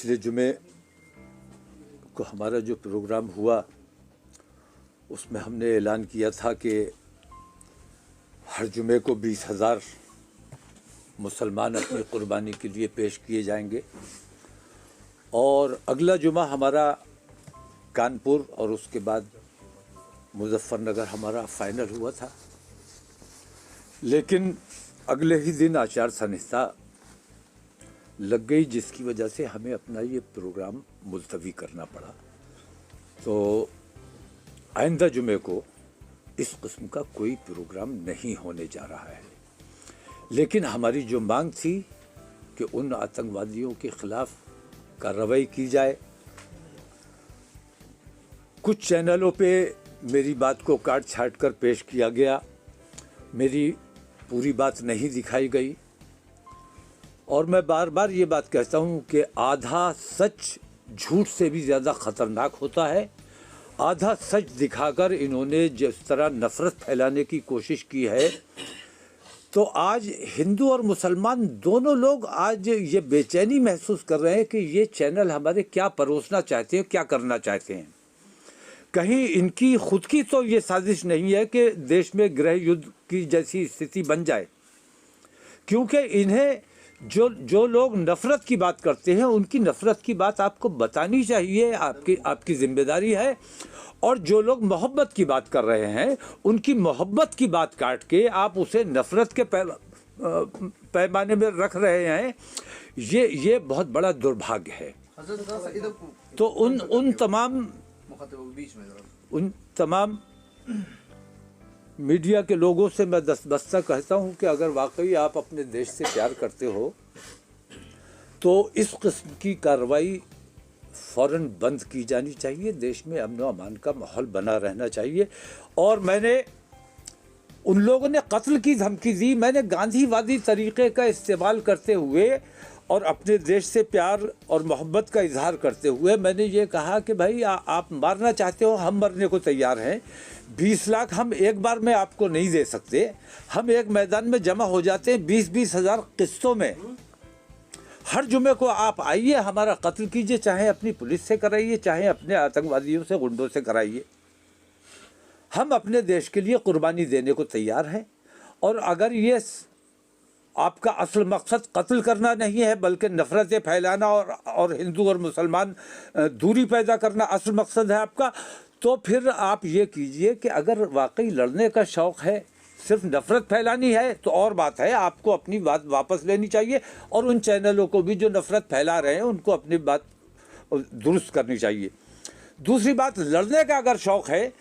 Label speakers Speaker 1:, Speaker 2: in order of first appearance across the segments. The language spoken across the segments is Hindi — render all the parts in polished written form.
Speaker 1: पिछले जुमे को हमारा जो प्रोग्राम हुआ उसमें हमने ऐलान किया था कि हर जुमे को 20,000 मुसलमान अपनी कुर्बानी के लिए पेश किए जाएंगे और अगला जुमा हमारा कानपुर और उसके बाद मुजफ्फरनगर हमारा फाइनल हुआ था। लेकिन अगले ही दिन आचार संहिता लग गई, जिसकी वजह से हमें अपना ये प्रोग्राम मुलतवी करना पड़ा। तो आइंदा जुमे को इस किस्म का कोई प्रोग्राम नहीं होने जा रहा है। लेकिन हमारी जो मांग थी कि उन आतंकवादियों के खिलाफ कार्रवाई की जाए, कुछ चैनलों पे मेरी बात को काट छाट कर पेश किया गया, मेरी पूरी बात नहीं दिखाई गई। और मैं बार बार ये बात कहता हूँ कि आधा सच झूठ से भी ज़्यादा ख़तरनाक होता है। आधा सच दिखाकर इन्होंने जिस तरह नफ़रत फैलाने की कोशिश की है, तो आज हिंदू और मुसलमान दोनों लोग आज ये बेचैनी महसूस कर रहे हैं कि ये चैनल हमारे क्या परोसना चाहते हैं, क्या करना चाहते हैं। कहीं इनकी खुद की तो ये साजिश नहीं है कि देश में गृह युद्ध की जैसी स्थिति बन जाए, क्योंकि इन्हें जो लोग नफ़रत की बात करते हैं उनकी नफ़रत की बात आपको बतानी चाहिए, आपकी जिम्मेदारी है। और जो लोग मोहब्बत की बात कर रहे हैं उनकी मोहब्बत की बात काट के आप उसे नफ़रत के पैमाने में रख रहे हैं, ये बहुत बड़ा दुर्भाग्य है। तो उन तमाम मीडिया के लोगों से मैं दस्ता कहता हूं कि अगर वाकई आप अपने देश से प्यार करते हो तो इस किस्म की कार्रवाई फ़ौरन बंद की जानी चाहिए। देश में अमन व अमान का माहौल बना रहना चाहिए। और मैंने उन लोगों ने कत्ल की धमकी दी, मैंने गांधीवादी तरीक़े का इस्तेमाल करते हुए और अपने देश से प्यार और मोहब्बत का इजहार करते हुए मैंने ये कहा कि भाई आप मारना चाहते हो, हम मरने को तैयार हैं। 20 लाख हम एक बार में आपको नहीं दे सकते, हम एक मैदान में जमा हो जाते हैं 20-20 हज़ार किस्तों में। हर जुमे को आप आइए, हमारा कत्ल कीजिए, चाहे अपनी पुलिस से कराइए, चाहे अपने आतंकवादियों से, गुंडों से कराइए। हम अपने देश के लिए कुर्बानी देने को तैयार हैं। और अगर ये आपका असल मकसद कत्ल करना नहीं है बल्कि नफ़रतें फैलाना और हिंदू और मुसलमान दूरी पैदा करना असल मकसद है आपका, तो फिर आप ये कीजिए कि अगर वाकई लड़ने का शौक़ है, सिर्फ नफ़रत फैलानी है तो और बात है, आपको अपनी बात वापस लेनी चाहिए। और उन चैनलों को भी जो नफ़रत फैला रहे हैं उनको अपनी बात दुरुस्त करनी चाहिए। दूसरी बात, लड़ने का अगर शौक़ है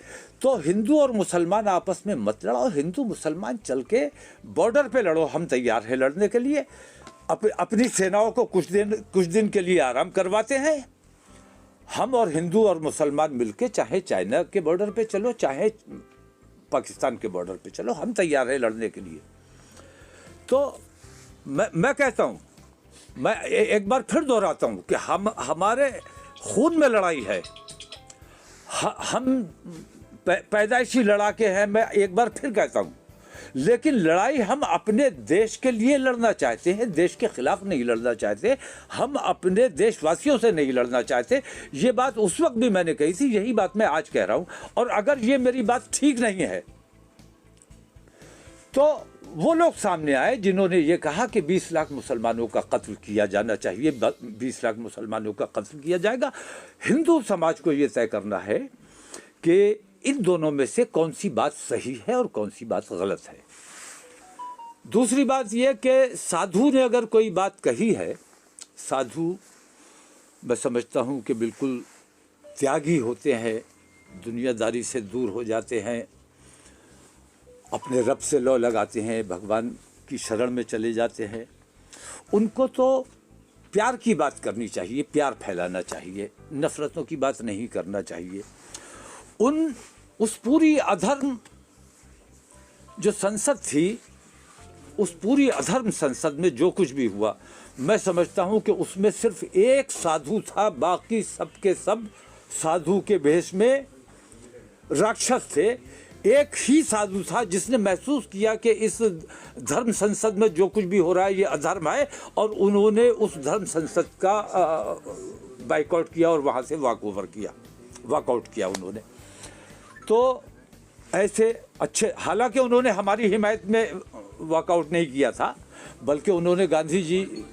Speaker 1: तो हिंदू और मुसलमान आपस में मत लड़ो, हिंदू मुसलमान चल के बॉर्डर पे लड़ो, हम तैयार हैं लड़ने के लिए। अपनी सेनाओं को कुछ दिन के लिए आराम करवाते हैं। हम और हिंदू और मुसलमान मिलके चाहे चाइना के बॉर्डर पे चलो, चाहे पाकिस्तान के बॉर्डर पे चलो, हम तैयार हैं लड़ने के लिए। तो मैं कहता हूँ, मैं एक बार फिर दोहराता हूँ कि हमारे खून में लड़ाई है, हम पैदाइशी लड़ाके हैं, मैं एक बार फिर कहता हूँ। लेकिन लड़ाई हम अपने देश के लिए लड़ना चाहते हैं, देश के खिलाफ नहीं लड़ना चाहते, हम अपने देशवासियों से नहीं लड़ना चाहते। ये बात उस वक्त भी मैंने कही थी, यही बात मैं आज कह रहा हूँ। और अगर ये मेरी बात ठीक नहीं है तो वो लोग सामने आए जिन्होंने ये कहा कि 20 लाख मुसलमानों का कत्ल किया जाना चाहिए, 20 लाख मुसलमानों का कत्ल किया जाएगा। हिंदू समाज को ये तय करना है कि इन दोनों में से कौन सी बात सही है और कौन सी बात गलत है। दूसरी बात यह कि साधु ने अगर कोई बात कही है, साधु मैं समझता हूँ कि बिल्कुल त्यागी होते हैं, दुनियादारी से दूर हो जाते हैं, अपने रब से लौ लगाते हैं, भगवान की शरण में चले जाते हैं। उनको तो प्यार की बात करनी चाहिए, प्यार फैलाना चाहिए, नफ़रतों की बात नहीं करना चाहिए। उस पूरी अधर्म जो संसद थी, उस पूरी अधर्म संसद में जो कुछ भी हुआ, मैं समझता हूँ कि उसमें सिर्फ एक साधु था, बाकी सब के सब साधु के भेष में राक्षस थे। एक ही साधु था जिसने महसूस किया कि इस धर्म संसद में जो कुछ भी हो रहा है ये अधर्म है, और उन्होंने उस धर्म संसद का बाइकआउट किया और वहाँ से वॉकआउट किया उन्होंने। तो ऐसे अच्छे, हालांकि उन्होंने हमारी हिमायत में वॉकआउट नहीं किया था, बल्कि उन्होंने गांधी जी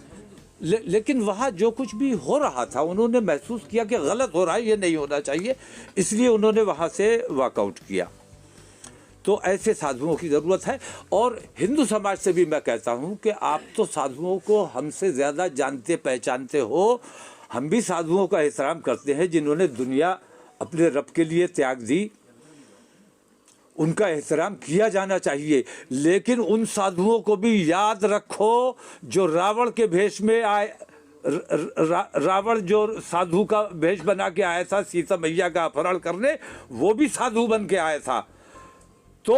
Speaker 1: लेकिन वहाँ जो कुछ भी हो रहा था उन्होंने महसूस किया कि गलत हो रहा है, ये नहीं होना चाहिए, इसलिए उन्होंने वहाँ से वॉकआउट किया। तो ऐसे साधुओं की ज़रूरत है। और हिंदू समाज से भी मैं कहता हूँ कि आप तो साधुओं को हमसे ज़्यादा जानते पहचानते हो, हम भी साधुओं का एहतराम करते हैं जिन्होंने दुनिया अपने रब के लिए त्याग दी, उनका एहतराम किया जाना चाहिए। लेकिन उन साधुओं को भी याद रखो जो रावण के भेष में आए, रावण जो साधु का भेष बना के आया था सीता मैया का अपहरण करने, वो भी साधु बन के आया था। तो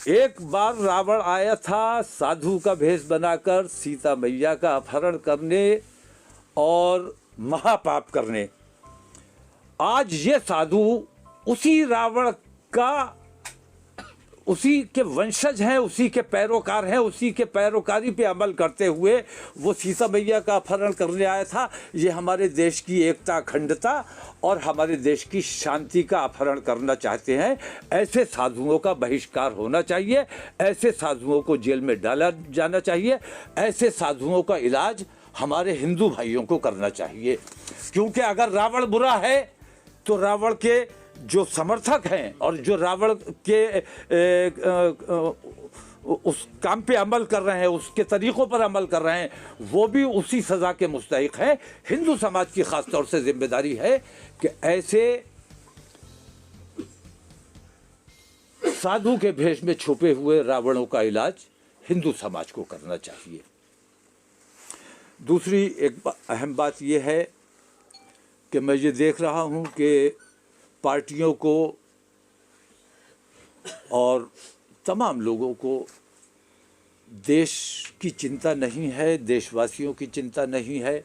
Speaker 1: एक बार रावण आया था साधु का भेष बनाकर सीता मैया का अपहरण करने और महापाप करने। आज ये साधु उसी रावण का, उसी के वंशज हैं, उसी के पैरोकार हैं, उसी के पैरोकारी पे अमल करते हुए वो सीता मैया का अपहरण करने आया था। ये हमारे देश की एकता, अखंडता और हमारे देश की शांति का अपहरण करना चाहते हैं। ऐसे साधुओं का बहिष्कार होना चाहिए, ऐसे साधुओं को जेल में डाला जाना चाहिए, ऐसे साधुओं का इलाज हमारे हिंदू भाइयों को करना चाहिए। क्योंकि अगर रावण बुरा है तो रावण के जो समर्थक हैं और जो रावण के उस काम पे अमल कर रहे हैं, उसके तरीक़ों पर अमल कर रहे हैं, वो भी उसी सज़ा के मुस्तहिक़ हैं। हिंदू समाज की ख़ास तौर से जिम्मेदारी है कि ऐसे साधु के भेष में छुपे हुए रावणों का इलाज हिंदू समाज को करना चाहिए। दूसरी एक अहम बात यह है कि मैं ये देख रहा हूँ कि पार्टियों को और तमाम लोगों को देश की चिंता नहीं है, देशवासियों की चिंता नहीं है,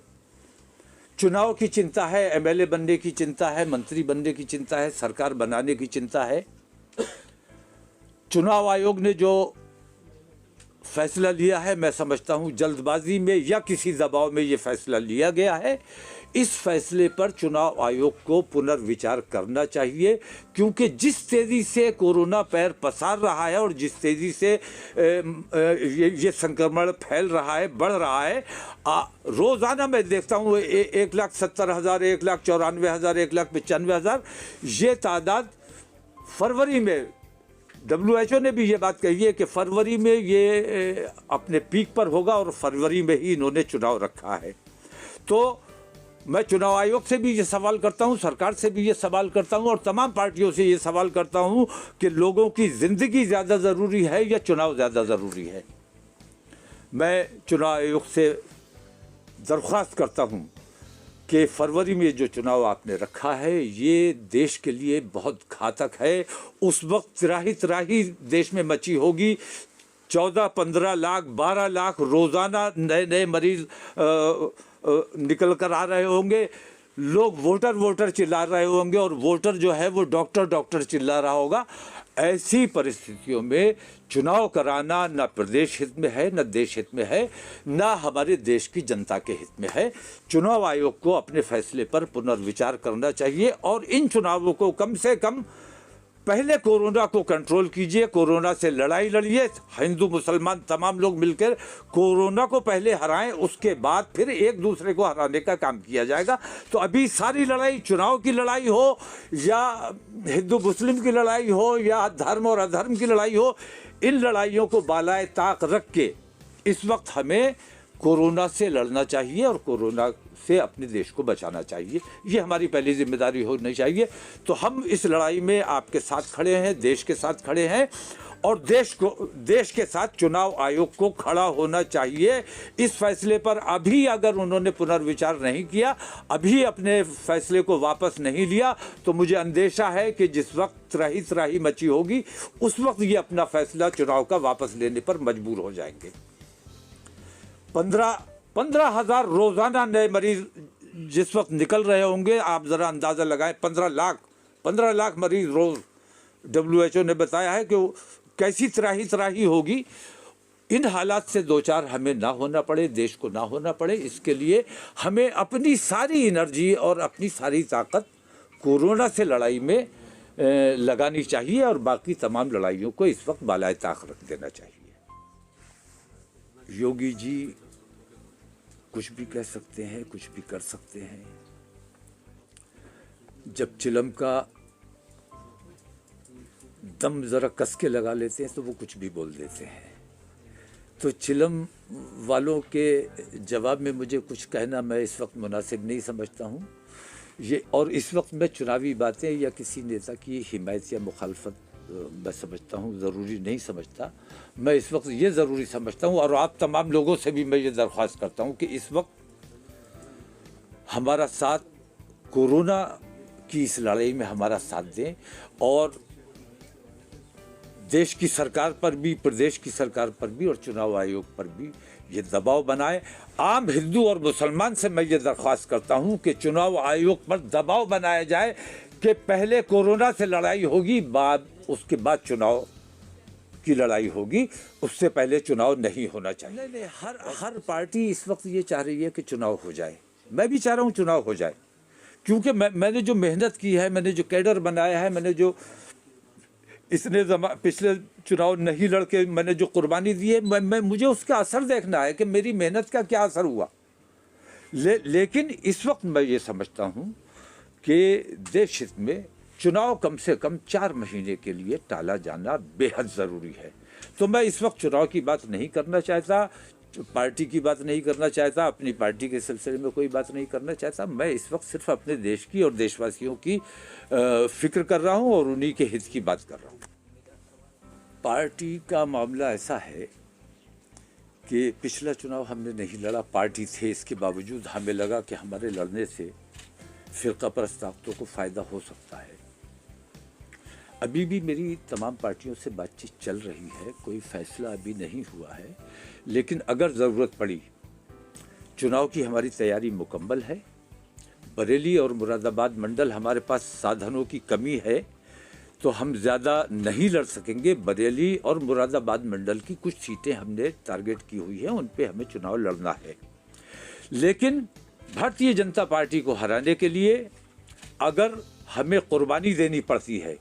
Speaker 1: चुनाव की चिंता है, एमएलए बनने की चिंता है, मंत्री बनने की चिंता है, सरकार बनाने की चिंता है। चुनाव आयोग ने जो फैसला लिया है, मैं समझता हूँ जल्दबाजी में या किसी दबाव में ये फैसला लिया गया है। इस फैसले पर चुनाव आयोग को पुनर्विचार करना चाहिए, क्योंकि जिस तेज़ी से कोरोना पैर पसार रहा है और जिस तेज़ी से ये संक्रमण फैल रहा है, बढ़ रहा है, रोज़ाना मैं देखता हूँ 1,70,000, 1,94,000, 1,95,000 ये तादाद फरवरी में, WHO ने भी ये बात कही है कि फरवरी में ये अपने पीक पर होगा और फरवरी में ही इन्होंने चुनाव रखा है। तो मैं चुनाव आयोग से भी ये सवाल करता हूँ, सरकार से भी ये सवाल करता हूँ और तमाम पार्टियों से ये सवाल करता हूँ कि लोगों की ज़िंदगी ज़्यादा ज़रूरी है या चुनाव ज़्यादा ज़रूरी है। मैं चुनाव आयोग से दरख्वास्त करता हूँ कि फरवरी में जो चुनाव आपने रखा है ये देश के लिए बहुत घातक है। उस वक्त त्राही देश में मची होगी, 14-15 लाख 12 लाख रोज़ाना नए मरीज़ निकल कर आ रहे होंगे, लोग वोटर चिल्ला रहे होंगे और वोटर जो है वो डॉक्टर चिल्ला रहा होगा। ऐसी परिस्थितियों में चुनाव कराना न प्रदेश हित में है, न देश हित में है, न हमारे देश की जनता के हित में है। चुनाव आयोग को अपने फैसले पर पुनर्विचार करना चाहिए और इन चुनावों को कम से कम पहले कोरोना को कंट्रोल कीजिए, कोरोना से लड़ाई लड़िए, हिंदू मुसलमान तमाम लोग मिलकर कोरोना को पहले हराएं, उसके बाद फिर एक दूसरे को हराने का काम किया जाएगा। तो अभी सारी लड़ाई, चुनाव की लड़ाई हो या हिंदू मुस्लिम की लड़ाई हो या धर्म और अधर्म की लड़ाई हो, इन लड़ाइयों को बालाए ताक रख के इस वक्त हमें कोरोना से लड़ना चाहिए और कोरोना से अपने देश को बचाना चाहिए। ये हमारी पहली जिम्मेदारी होनी चाहिए। तो हम इस लड़ाई में आपके साथ खड़े हैं, देश के साथ खड़े हैं और देश के साथ चुनाव आयोग को खड़ा होना चाहिए। इस फैसले पर अभी अगर उन्होंने पुनर्विचार नहीं किया, अभी अपने फैसले को वापस नहीं लिया, तो मुझे अंदेशा है कि जिस वक्त त्राही मची होगी उस वक्त ये अपना फैसला चुनाव का वापस लेने पर मजबूर हो जाएंगे। 15,000 रोज़ाना नए मरीज़ जिस वक्त निकल रहे होंगे, आप ज़रा अंदाज़ा लगाएं, 15 लाख मरीज़ रोज़ WHO ने बताया है कि वो कैसी त्राही त्राही होगी। इन हालात से दो चार हमें ना होना पड़े, देश को ना होना पड़े, इसके लिए हमें अपनी सारी एनर्जी और अपनी सारी ताकत कोरोना से लड़ाई में लगानी चाहिए और बाकी तमाम लड़ाइयों को इस वक्त बालाए ताक रख देना चाहिए। योगी जी कुछ भी कह सकते हैं, कुछ भी कर सकते हैं। जब चिलम का दम जरा कस के लगा लेते हैं तो वो कुछ भी बोल देते हैं। तो चिलम वालों के जवाब में मुझे कुछ कहना मैं इस वक्त मुनासिब नहीं समझता हूँ। ये और इस वक्त मैं चुनावी बातें या किसी नेता की हिमायत या मुखालफत मैं समझता हूँ ज़रूरी नहीं समझता। मैं इस वक्त ये ज़रूरी समझता हूँ और आप तमाम लोगों से भी मैं ये दरख्वास्त करता हूँ कि इस वक्त हमारा साथ, कोरोना की इस लड़ाई में हमारा साथ दें और देश की सरकार पर भी, प्रदेश की सरकार पर भी और चुनाव आयोग पर भी ये दबाव बनाए। आम हिंदू और मुसलमान से मैं ये दरख्वास्त करता हूँ कि चुनाव आयोग पर दबाव बनाया जाए कि पहले कोरोना से लड़ाई होगी, उसके बाद चुनाव की लड़ाई होगी, उससे पहले चुनाव नहीं होना चाहिए। नहीं, हर पार्टी इस वक्त ये चाह रही है कि चुनाव हो जाए। मैं भी चाह रहा हूँ चुनाव हो जाए, क्योंकि मैंने जो मेहनत की है, मैंने जो कैडर बनाया है, मैंने जो पिछले चुनाव नहीं लड़के मैंने जो कुर्बानी दी है, मुझे उसका असर देखना है कि मेरी मेहनत का क्या असर हुआ। लेकिन इस वक्त मैं ये समझता हूँ कि देश हित में चुनाव कम से कम 4 महीने के लिए टाला जाना बेहद ज़रूरी है। तो मैं इस वक्त चुनाव की बात नहीं करना चाहता, पार्टी की बात नहीं करना चाहता, अपनी पार्टी के सिलसिले में कोई बात नहीं करना चाहता। मैं इस वक्त सिर्फ अपने देश की और देशवासियों की फिक्र कर रहा हूं और उन्हीं के हित की बात कर रहा हूं। पार्टी का मामला ऐसा है कि पिछला चुनाव हमने नहीं लड़ा, पार्टी थे, इसके बावजूद हमें लगा कि हमारे लड़ने से फिरका परस्त ताकतों को फ़ायदा हो सकता है। अभी भी मेरी तमाम पार्टियों से बातचीत चल रही है, कोई फैसला अभी नहीं हुआ है, लेकिन अगर ज़रूरत पड़ी, चुनाव की हमारी तैयारी मुकम्मल है। बरेली और मुरादाबाद मंडल हमारे पास साधनों की कमी है तो हम ज़्यादा नहीं लड़ सकेंगे। बरेली और मुरादाबाद मंडल की कुछ सीटें हमने टारगेट की हुई हैं, उन पे हमें चुनाव लड़ना है। लेकिन भारतीय जनता पार्टी को हराने के लिए अगर हमें कुर्बानी देनी पड़ती है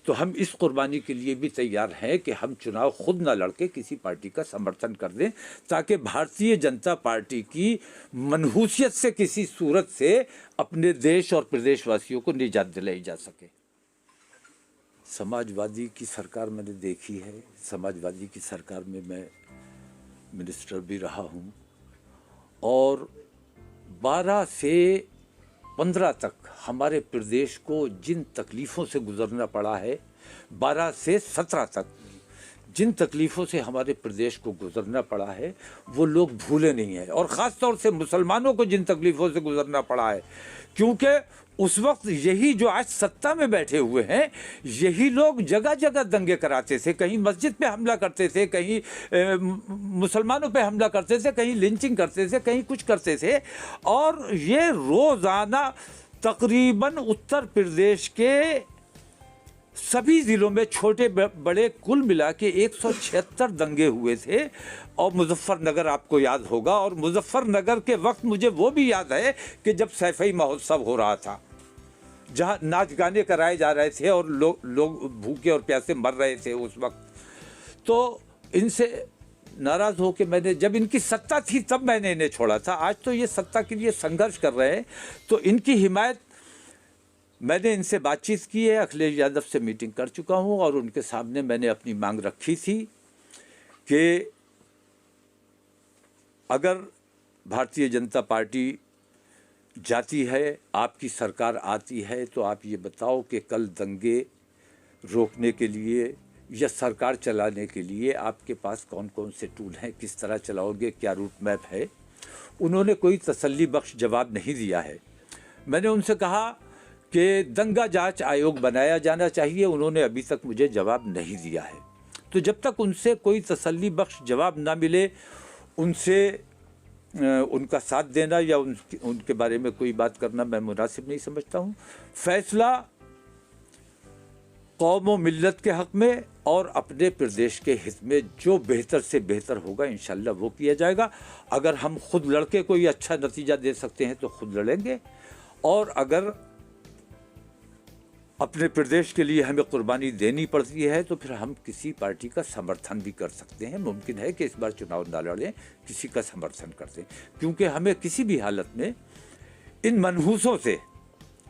Speaker 1: तो हम इस कुर्बानी के लिए भी तैयार हैं कि हम चुनाव खुद ना लड़के किसी पार्टी का समर्थन कर दें, ताकि भारतीय जनता पार्टी की मनहूसियत से किसी सूरत से अपने देश और प्रदेशवासियों को निजात दिलाई जा सके। समाजवादी की सरकार मैंने देखी है, समाजवादी की सरकार में मैं मिनिस्टर भी रहा हूं और 12 से 15 तक हमारे प्रदेश को जिन तकलीफ़ों से गुज़रना पड़ा है, 12 से 17 तक जिन तकलीफ़ों से हमारे प्रदेश को गुज़रना पड़ा है वो लोग भूले नहीं हैं। और ख़ास तौर से मुसलमानों को जिन तकलीफ़ों से गुज़रना पड़ा है, क्योंकि उस वक्त यही जो आज सत्ता में बैठे हुए हैं, यही लोग जगह जगह दंगे कराते थे, कहीं मस्जिद पे हमला करते थे, कहीं मुसलमानों पे हमला करते थे, कहीं लिंचिंग करते थे, कहीं कुछ करते थे। और ये रोज़ाना तकरीबन उत्तर प्रदेश के सभी ज़िलों में छोटे बड़े कुल मिला के 176 दंगे हुए थे। और मुजफ्फरनगर आपको याद होगा, और मुजफ्फरनगर के वक्त मुझे वो भी याद है कि जब सैफई महोत्सव हो रहा था, जहाँ नाच गाने कराए जा रहे थे और लोग भूखे और प्यासे मर रहे थे उस वक्त। तो इनसे नाराज़ हो के मैंने, जब इनकी सत्ता थी तब मैंने इन्हें छोड़ा था। आज तो ये सत्ता के लिए संघर्ष कर रहे हैं, तो इनकी हिमायत, मैंने इनसे बातचीत की है, अखिलेश यादव से मीटिंग कर चुका हूँ और उनके सामने मैंने अपनी मांग रखी थी कि अगर भारतीय जनता पार्टी जाती है, आपकी सरकार आती है, तो आप ये बताओ कि कल दंगे रोकने के लिए या सरकार चलाने के लिए आपके पास कौन कौन से टूल हैं, किस तरह चलाओगे, क्या रूट मैप है। उन्होंने कोई तसल्ली बख्श जवाब नहीं दिया है। मैंने उनसे कहा कि दंगा जांच आयोग बनाया जाना चाहिए, उन्होंने अभी तक मुझे जवाब नहीं दिया है। तो जब तक उनसे कोई तसल्ली बख्श जवाब ना मिले, उनसे उनका साथ देना या उनके बारे में कोई बात करना मैं मुनासिब नहीं समझता हूँ। फैसला कौम व मिल्लत के हक़ में और अपने प्रदेश के हित में जो बेहतर से बेहतर होगा इंशाल्लाह वो किया जाएगा। अगर हम खुद लड़के कोई अच्छा नतीजा दे सकते हैं तो खुद लड़ेंगे, और अगर अपने प्रदेश के लिए हमें कुर्बानी देनी पड़ती है तो फिर हम किसी पार्टी का समर्थन भी कर सकते हैं। मुमकिन है कि इस बार चुनाव ना लड़ें, किसी का समर्थन करते हैं, क्योंकि हमें किसी भी हालत में इन मनहूसों से,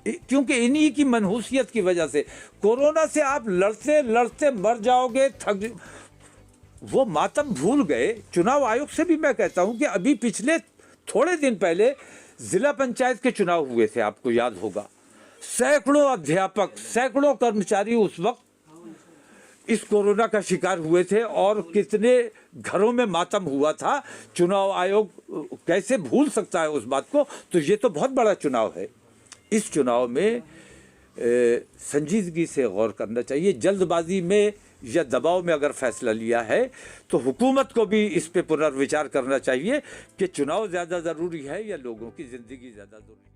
Speaker 1: क्योंकि इन्हीं की मनहूसियत की वजह से कोरोना से आप लड़ते लड़ते मर जाओगे, थक, वो मातम भूल गए। चुनाव आयोग से भी मैं कहता हूं कि अभी पिछले थोड़े दिन पहले जिला पंचायत के चुनाव हुए थे, आपको याद होगा, सैकड़ों अध्यापक, सैकड़ों कर्मचारी उस वक्त इस कोरोना का शिकार हुए थे और कितने घरों में मातम हुआ था। चुनाव आयोग कैसे भूल सकता है उस बात को? तो ये तो बहुत बड़ा चुनाव है। इस चुनाव में संजीदगी से गौर करना चाहिए। जल्दबाजी में या दबाव में अगर फैसला लिया है तो हुकूमत को भी इस पे पुनर्विचार करना चाहिए कि चुनाव ज़्यादा ज़रूरी है या लोगों की ज़िंदगी ज़्यादा ज़रूरी है।